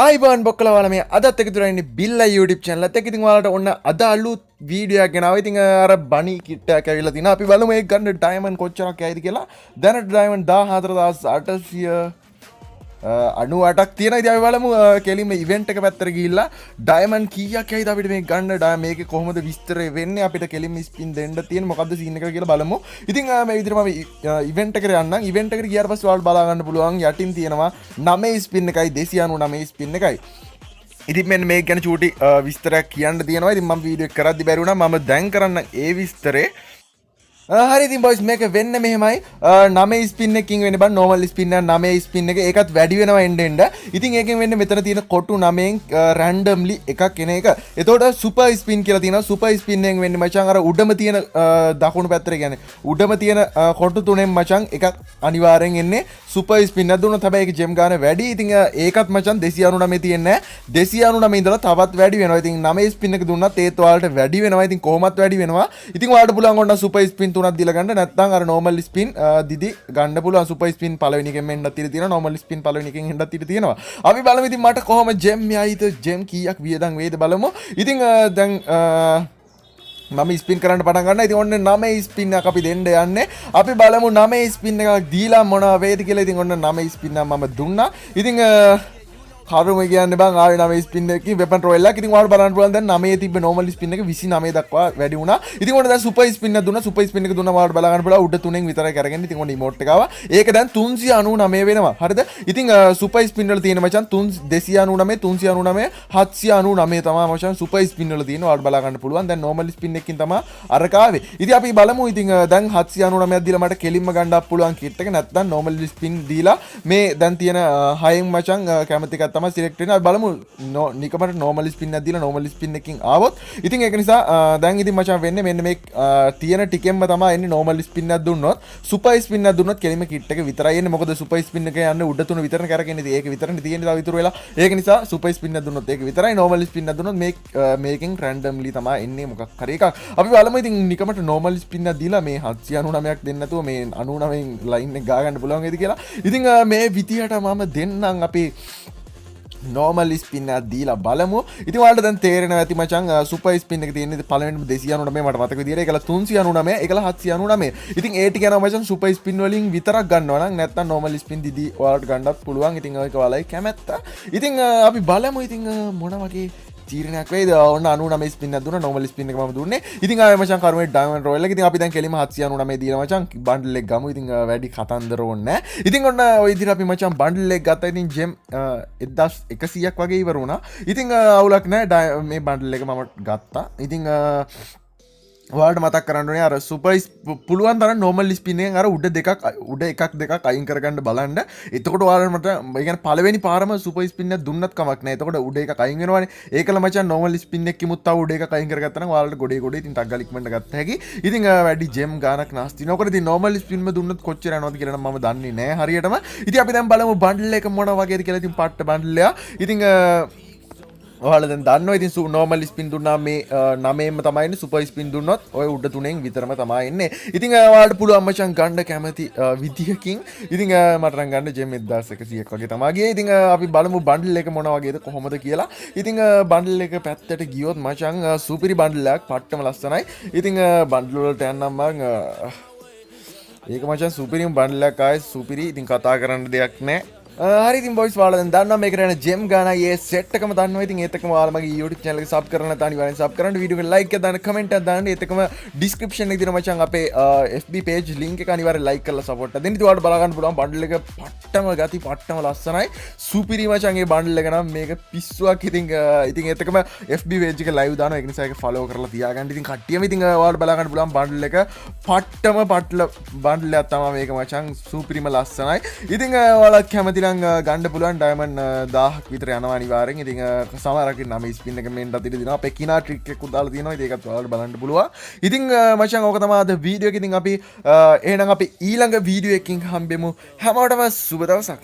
ආයිබෝන් බොක්කල වල මේ අදත් එකතු වෙලා ඉන්නේ බිල්ලා YouTube channel එකත් එක්ක. ඉතින් ඔයාලට ඔන්න අද අලුත් වීඩියෝ එකක් ගෙනාවා. ඉතින් අර බනි කිට් එකක් ඇවිල්ලා තිනවා. අපි බලමු ඒක ගන්න ඩයමන්ඩ් කොච්චරක් ඇයිද කියලා. දැනට ඩයමන්ඩ් 14898ක් තියෙනවා. ඉතින් අපි බලමු කෙලින්ම ඉවෙන්ට් එක පැත්තට ගිහිල්ලා ඩයමන්ඩ් කීයක් ඇයිද අපිට මේ ගන්න මේකේ කොහොමද විස්තර වෙන්නේ අපිට කෙලින්ම ස්පින් දෙන්න තියෙන මොකද්ද සීන් එක කියලා බලමු. ඉතින් මේ විදිහට මම ඉවෙන්ට් එකට යන්නම්. ඉවෙන්ට් එකට ගියාට පස්සේ ඔයාලට බලා ගන්න පුළුවන් යටින් තියෙනවා 9 ස්පින් එකයි 299 ස්පින් එකයි. ඉතින් මෙන්න මේක ගැන චූටි විස්තරයක් කියන්න තියෙනවා. ඉතින් මම වීඩියෝ එක කරද්දි බැරි වුණා. මම දැන් කරන්න ඒ විස්තරේ. හරි ඉතින් බොයිස් මේක වෙන්නේ මෙහෙමයි. 9 ස්පින් එකකින් වෙන්නේ බං නෝමල් ස්පින් එක 9 ස්පින් එක ඒකත් වැඩි වෙනවා එන්න එන්න. ඉතින් ඒකෙන් වෙන්නේ මෙතන තියෙන කොටු 9න් රැන්ඩම්ලි එකක් එන එක. එතකොට සුපර් ස්පින් කියලා තියෙනවා. සුපර් ස්පින් එකෙන් වෙන්නේ මචං අර උඩම තියෙන දකුණු පැත්තට කියන්නේ උඩම තියෙන කොටු තුනෙන් මචං එකක් අනිවාර්යෙන් එන්නේ සුපර් ස්පින් එක දුන්නොත් හැබැයි ඒක ජෙම් ගන්න වැඩි. ඉතින් ඒකත් මචං 299 තියෙන්නේ 299 ඉඳලා තවත් වැඩි වෙනවා. ඉතින් 9 ස්පින් එක දුන්නත් ඒත් ඔයාලට වැඩි වෙනවා. ඉතින් කොහොමත් වැඩි වෙනවා. ඉතින් ඔයාලට පුළුවන් ඔන්න සුපර් ස්පින් තුනක් දීලා ගන්න. නැත්නම් අර normal spin දිදි ගන්න පුළුවන්. super spin පළවෙනි එකෙන් එන්නත් ඉතින් තියෙනවා. normal spin පළවෙනි එකෙන් එන්නත් ඉතින් තියෙනවා. අපි බලමු ඉතින් මට කොහොම gem යයිද gem කීයක් වියදම් වේද බලමු. ඉතින් දැන් මම ස්පින් කරන්න පටන් ගන්නවා. ඉතින් ඔන්න 9 ස්පින් එකක් අපි දෙන්න යන්නේ. අපි බලමු 9 ස්පින් එකක් දීලා මොනවා වේද කියලා. ඉතින් ඔන්න 9 ස්පින් එක මම දුන්නා. ඉතින් කරුම කියන්නේ බං ආවේ 9 ස්පින් එකකින් වෙපන් රොයල් එකක්. ඉතින් ඔයාලට බලන්න පුළුවන් දැන් 9 තිබ්බ normal ස්පින් එක 29 දක්වා වැඩි වුණා. ඉතින් ඔන්න දැන් සුපර් ස්පින් එක දුන්නා. සුපර් ස්පින් එක දුන්නා ඔයාලට බලා ගන්න පුළුවන් උඩ තුනෙන් විතරයි කරගෙන. ඉතින් ඔන්න ඉමෝට් එක ආවා. ඒක දැන් 399 වෙනවා. හරිද? ඉතින් සුපර් ස්පින් වල තියෙන මචං 299 399 799 තමයි මචං සුපර් ස්පින් වල තියෙන. ඔයාලට බලා ගන්න පුළුවන්. දැන් normal ස්පින් එකකින් තමයි අරක ආවේ. ඉතින් අපි බලමු ඉතින් දැන් 799ක් දීලා මට කෙලින්ම ගන්නත් පුළුවන් කිට් එක. නැත්නම් normal ස්පින් දීලා මේ දැන් තියෙන 6න් මචං කැමති එකක් තමයි සිලෙක්ට් වෙන්නේ. බලමු නිකමට normal spin එකක් දීලා normal spin එකකින් ආවොත් ඉතින් ඒක නිසා දැන් ඉතින් මචං වෙන්නේ මෙන්න මේ තියෙන ටිකෙන්ම තමයි එන්නේ normal spin එකක් දුන්නොත් super spin එකක් දුන්නොත් කෙලින්ම kit එක විතරයි එන්නේ මොකද super spin එක යන්නේ උඩ තුන විතරනේ කරගෙන ඉතින් ඒක විතරනේ තියෙන්නේ තව ඉතුරු වෙලා ඒක නිසා super spin එකක් දුන්නොත් ඒක විතරයි normal spin එකක් දුන්නොත් මේකෙන් randomly තමයි එන්නේ මොකක් හරි එකක් අපි බලමු ඉතින් නිකමට normal spin එකක් දීලා මේ 799ක් දෙන්න නැතුව මේ 99න් line එක ගා ගන්න පුළුවන් වේද කියලා ඉතින් මේ විදියට මම දෙන්නම් අපි normal spin එකක් දීලා බලමු. ඉතින් ඔයාලට දැන් තේරෙනවා ඇති මචං super spin එක තියෙන්නේ පළවෙනිම 299 මට මතක විදියට ඒකලා 399 ඒකලා 799. ඉතින් ඒ ටික යනවා මචං super spin වලින් විතරක් ගන්නවා නම් නැත්නම් normal spin දිදි ඔයාලට ගන්නත් පුළුවන්. ඉතින් ඒක ඔයාලයි කැමැත්ත. ඉතින් අපි බලමු ඉතින් මොන වගේ තීරණයක් වේද ඔන්න 99 ස්පින් එකක් දුන්නා normal ස්පින් එක මම දුන්නේ. ඉතින් ආයෙ මචං කරුමේ ඩයමන්ඩ් රොයල් එක. ඉතින් අපි දැන් කෙලිම 799 දීලා මචං බන්ඩල් එක ගමු. ඉතින් වැඩි කතන්දර ඕනේ නැහැ. ඉතින් ඔන්න ওই විදිහට අපි මචං බන්ඩල් එක ගත්තා. ඉතින් ජෙම් 1100ක් වගේ ඉවර වුණා. ඉතින් අවුලක් නැහැ මේ බන්ඩල් එක මම ගත්තා. ඉතින් ඔයාලට මතක් කරන්න ඕනේ අර සුපර් පුළුවන් තරම් normal spin එකෙන් අර උඩ එකක් දෙකක් අයින් කරගන්න බලන්න. එතකොට ඔයාලට මට ඒ කියන්නේ පළවෙනි පාරම සුපර් spin එක දුන්නත් කමක් නැහැ. එතකොට උඩ එකක් අයින් වෙනවනේ. ඒකල මචං normal spin එකකිමුත් තව උඩ එකක් අයින් කරගත්තා නම් ඔයාලට ගොඩේ ඉතින් ටග් ගාලා ඉක්මනට ගත්ත හැකි. ඉතින් වැඩි ජෙම් ගානක් නාස්ති නෝකර ඉතින් normal spin එක දුන්නත් කොච්චර යනවද කියලා නම් මම දන්නේ නැහැ හරියටම. ඉතින් අපි දැන් බලමු බන්ඩල් එක මොන වගේද කියලා. ඉතින් පට්ට බන්ඩල් එක. ඉතින් ඔයාලා දැන් දන්නවා ඉතින් normal spin දුන්නා මේ 9ෙම තමයි එන්නේ super spin දුන්නොත් ඔය උඩ තුනෙන් විතරම තමයි එන්නේ. ඉතින් ඔයාලට පුළුවන් මචං ගන්න කැමති විදියකින් ඉතින් මට නම් ගන්න gem 1100ක් වගේ තමයි ගියේ. ඉතින් අපි බලමු බන්ඩල් එක මොන වගේද කොහොමද කියලා. ඉතින් බන්ඩල් එක පැත්තට ගියොත් මචං සුපිරි බන්ඩල් එකක් පට්ටම ලස්සනයි. ඉතින් බන්ඩල් වලට යන්නම් මම ඒක මචං සුපිරිම බන්ඩල් එකක් ආයේ සුපිරි. ඉතින් කතා කරන්න දෙයක් නැහැ. හරි ඉතින් බොයිස් ඔයාලා දැන් දන්නවා මේකට යන ජෙම් ගානයි ඒ සෙට් එකම දන්නවා. ඉතින් ඒත් එක්කම ඔයාලා මගේ YouTube channel එක sub කරන්න නැත්නම් අනිවාර්යෙන් sub කරන්න. වීඩියෝ එක like එකක් දාන්න comment එකක් දාන්න. ඒත් එක්කම description එකේ තියෙන මචං අපේ FB page link එක අනිවාර්යෙන් like කරලා support එක දෙන්න. ඉතින් ඔයාලට බලා ගන්න පුළුවන් බන්ඩල් එක පට්ටම ගති පට්ටම ලස්සනයි. සුපිරි මචං මේ බන්ඩල් එක නම් මේක පිස්සුවක්. ඉතින් ඒත් එක්කම FB page එක live දානවා. ඒක නිසා ඒක follow කරලා තියාගන්න. ඉතින් කට්ටියම ඉතින් ඔයාලට බලා ගන්න පුළුවන් බන්ඩල් එක පට්ටම පට්ල බන්ඩල් එකක් තමයි මේක මචං සුපිරිම ලස්සනයි. ඉතින් ඔයාලා කැමති නම් ගන්න පුළුවන් ඩයමන්ඩ් 1000ක් විතර යනවා අනිවාර්යෙන්. ඉතින් සමහරක් 9 ස්පින් එක මෙන්න අතට දෙනවා. අපේ කිනා ට්‍රික් එකක් දාලා තියෙනවා. ඉතින් ඒකත් ඔයාලට බලන්න පුළුවන්. ඉතින් මචං ඕක තමයි අද වීඩියෝ එක. ඉතින් අපි එහෙනම් අපි ඊළඟ වීඩියෝ එකකින් හම්බෙමු. හැමෝටම සුබ දවසක්.